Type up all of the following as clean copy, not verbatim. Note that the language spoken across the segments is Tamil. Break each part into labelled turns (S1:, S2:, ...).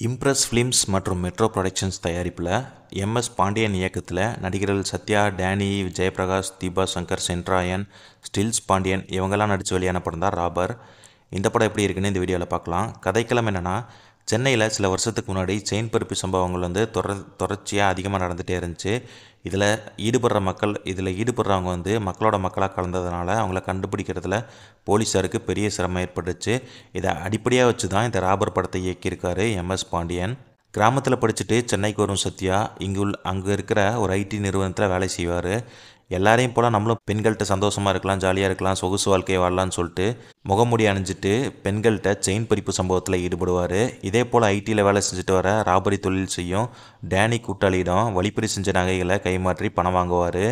S1: இம்ப்ரெஸ் ஃபிலிம்ஸ் மற்றும் மெட்ரோ புரொடக்ஷன்ஸ் தயாரிப்பில் எம்எஸ் பாண்டியன் இயக்கத்தில் நடிகர்கள் சத்யா, டேனி, ஜெயபிரகாஷ், தீபா சங்கர், சென்ட்ராயன், ஸ்டில்ஸ் பாண்டியன் இவங்கெல்லாம் நடித்து வெளியான படம் தான் ராபர். இந்த படம் எப்படி இருக்குன்னு இந்த வீடியோவில் பார்க்கலாம். கதைக்களம் என்னென்னா, சென்னையில் சில வருஷத்துக்கு முன்னாடி செயின் பறிப்பு சம்பவங்கள் தொடர்ச்சியாக அதிகமாக நடந்துகிட்டே இருந்துச்சு. இதில் ஈடுபடுறவங்க மக்களோட மக்களாக கலந்ததுனால அவங்கள கண்டுபிடிக்கிறதுல போலீஸாருக்கு பெரிய சிரமம் ஏற்பட்டுச்சு. இதை அடிப்படையாக வச்சு தான் இந்த ராபர் படத்தை இயக்கியிருக்காரு எம்எஸ் பாண்டியன். கிராமத்தில் படிச்சுட்டு சென்னைக்கு வரும் சத்யா அங்கே இருக்கிற ஒரு ஐடி நிறுவனத்தில் வேலை செய்வார். எல்லாரையும் போல் நம்மளும் பெண்கள்கிட்ட சந்தோஷமாக இருக்கலாம், ஜாலியாக இருக்கலாம், சொகுசு வாழ்க்கையை வாழலான்னு சொல்லிட்டு முகமூடி அணிஞ்சிட்டு பெண்கள்கிட்ட செயின் பறிப்பு சம்பவத்தில் ஈடுபடுவார். இதே போல் ஐடியில் வேலை செஞ்சுட்டு வர ராபரி தொழில் செய்யும் டேனி கூட்டாளியிடம் வழிப்பறி செஞ்ச நகைகளை கைமாற்றி பணம் வாங்குவார்.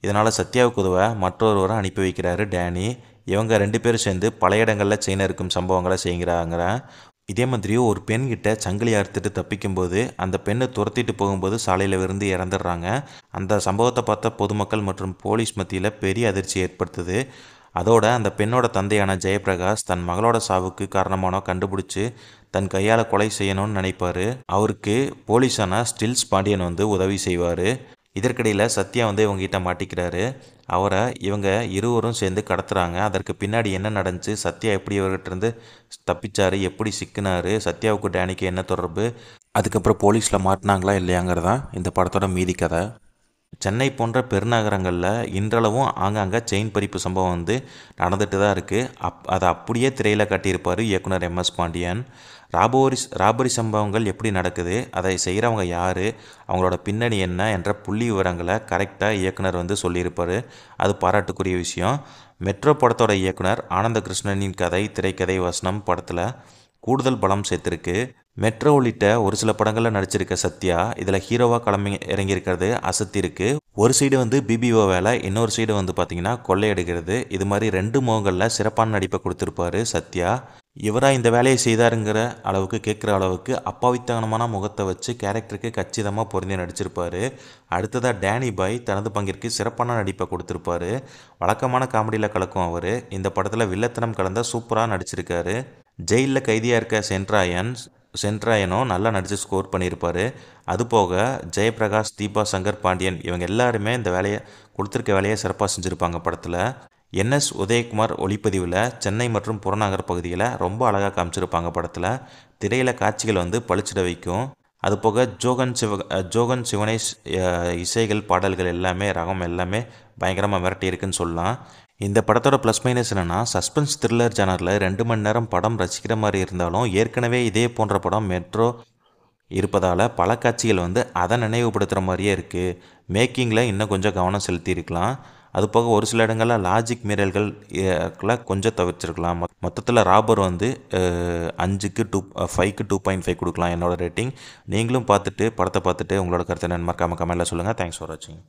S1: இதனால் சத்யாவுக்கு உதவ மற்றொருவரை அனுப்பி வைக்கிறாரு டேனி. இவங்க 2 பேரும் சேர்ந்து பல இடங்களில் செயின் இருக்கும் சம்பவங்களை செய்கிறாங்க. இதே மாதிரி ஒரு பெண்கிட்ட சங்கிலி அறுத்துட்டு தப்பிக்கும்போது அந்த பெண்ணை துரத்திட்டு போகும்போது சாலையில் விருந்து இறந்துடுறாங்க. அந்த சம்பவத்தை பார்த்த பொதுமக்கள் மற்றும் போலீஸ் மத்தியில் பெரிய அதிர்ச்சி ஏற்படுத்துது. அதோட அந்த பெண்ணோட தந்தையான ஜெயபிரகாஷ் தன் மகளோட சாவுக்கு காரணமானோ கண்டுபிடிச்சி தன் கையால் கொலை செய்யணும்னு நினைப்பார். அவருக்கு போலீஸான ஸ்டில்ஸ் பாண்டியன் உதவி செய்வார். இதற்கிடையில் சத்யா இவங்ககிட்ட மாட்டிக்கிறாரு. அவரை இவங்க இருவரும் சேர்ந்து கடத்துறாங்க. அதற்கு பின்னாடி என்ன நடந்துச்சு, சத்யா எப்படி இவர்கிட்ட தப்பிச்சார், எப்படி சிக்கினார், சத்யாவுக்கு டேனிக்கு என்ன தொடர்பு, அதுக்கப்புறம் போலீஸில் மாட்டினாங்களா இல்லையாங்கிறதான் இந்த படத்தோட மீதி கதை. சென்னை போன்ற பெருநகரங்களில் இன்றளவும் ஆங்காங்கே செயின் பறிப்பு சம்பவம் நடந்துட்டு தான் இருக்குது. அதை அப்படியே திரையில் காட்டியிருப்பார் இயக்குனர் எம்எஸ் பாண்டியன். ராபரி சம்பவங்கள் எப்படி நடக்குது, அதை செய்கிறவங்க யார், அவங்களோட பின்னணி என்ன என்ற புள்ளி விவரங்களை கரெக்டாக இயக்குனர் சொல்லியிருப்பார். அது பாராட்டுக்குரிய விஷயம். மெட்ரோ படத்தோட இயக்குனர் ஆனந்த கிருஷ்ணனின் கதை, திரைக்கதை, வசனம் படத்தில் கூடுதல் பலம் சேர்த்துருக்கு. மெட்ரோ உள்ளிட்ட ஒரு சில படங்களில் நடிச்சிருக்க சத்யா இதில் ஹீரோவாக இறங்கியிருக்கிறது அசத்திருக்கு. ஒரு சைடு பிபிஓ வேலை, இன்னொரு சைடு பார்த்தீங்கன்னா கொள்ளையடிக்கிறது. இது மாதிரி 2 முகங்களில் சிறப்பான நடிப்பை கொடுத்துருப்பாரு சத்யா. இவராக இந்த வேலையை செய்தாருங்கிற அளவுக்கு கேட்குற அளவுக்கு அப்பாவித்தனமான முகத்தை வச்சு கேரக்டருக்கு கச்சிதமாக பொருந்தி நடிச்சிருப்பார். அடுத்ததாக டேனி பாய் தனது பங்கிற்கு சிறப்பான நடிப்பை கொடுத்துருப்பாரு. வழக்கமான காமெடியில் கலக்கும் அவர் இந்த படத்தில் வில்லத்தனம் கலந்த சூப்பராக நடிச்சிருக்காரு. ஜெயிலில் கைதியாக இருக்க சென்ட்ராயனும் நல்லா நடித்து ஸ்கோர் பண்ணியிருப்பார். அதுபோக ஜெயபிரகாஷ், தீபா சங்கர், பாண்டியன் இவங்க எல்லாருமே இந்த கொடுத்துருக்க வேலையை சிறப்பாக செஞ்சுருப்பாங்க. படத்தில் என்எஸ் உதயகுமார் ஒளிப்பதிவில் சென்னை மற்றும் புறநகர் பகுதியில் ரொம்ப அழகாக காமிச்சிருப்பாங்க. படத்தில் திரையில் காட்சிகள் பளிச்சிட வைக்கும். அதுபோக ஜோகன் சிவனேஷ் இசைகள், பாடல்கள் எல்லாமே ரகம் எல்லாமே பயங்கரமாக மிரட்டி இருக்குன்னு சொல்லலாம். இந்த படத்தோட ப்ளஸ் மைனஸ் என்னென்னா, சஸ்பென்ஸ் த்ரில்லர் ஜானரில் 2 மணி நேரம் படம் ரசிக்கிற மாதிரி இருந்தாலும் ஏற்கனவே இதே போன்ற படம் மெட்ரோ இருப்பதால் பல காட்சிகள் அதை நினைவுபடுத்துகிற மாதிரியே இருக்குது. மேக்கிங்கில் இன்னும் கொஞ்சம் கவனம் செலுத்தியிருக்கலாம். அதுபோக ஒரு சில இடங்களில் லாஜிக் மீறல்கள் கொஞ்சம் தவிர்த்திருக்கலாம். மொத்தத்தில் ராபர் 5க்கு 2.5 கொடுக்கலாம் என்னோட ரேட்டிங். நீங்களும் படத்தை பார்த்துட்டு உங்களோட கருத்தை மறக்காம கமெண்ட்டில் சொல்லுங்கள். தேங்க்ஸ் ஃபார் வாட்சிங்.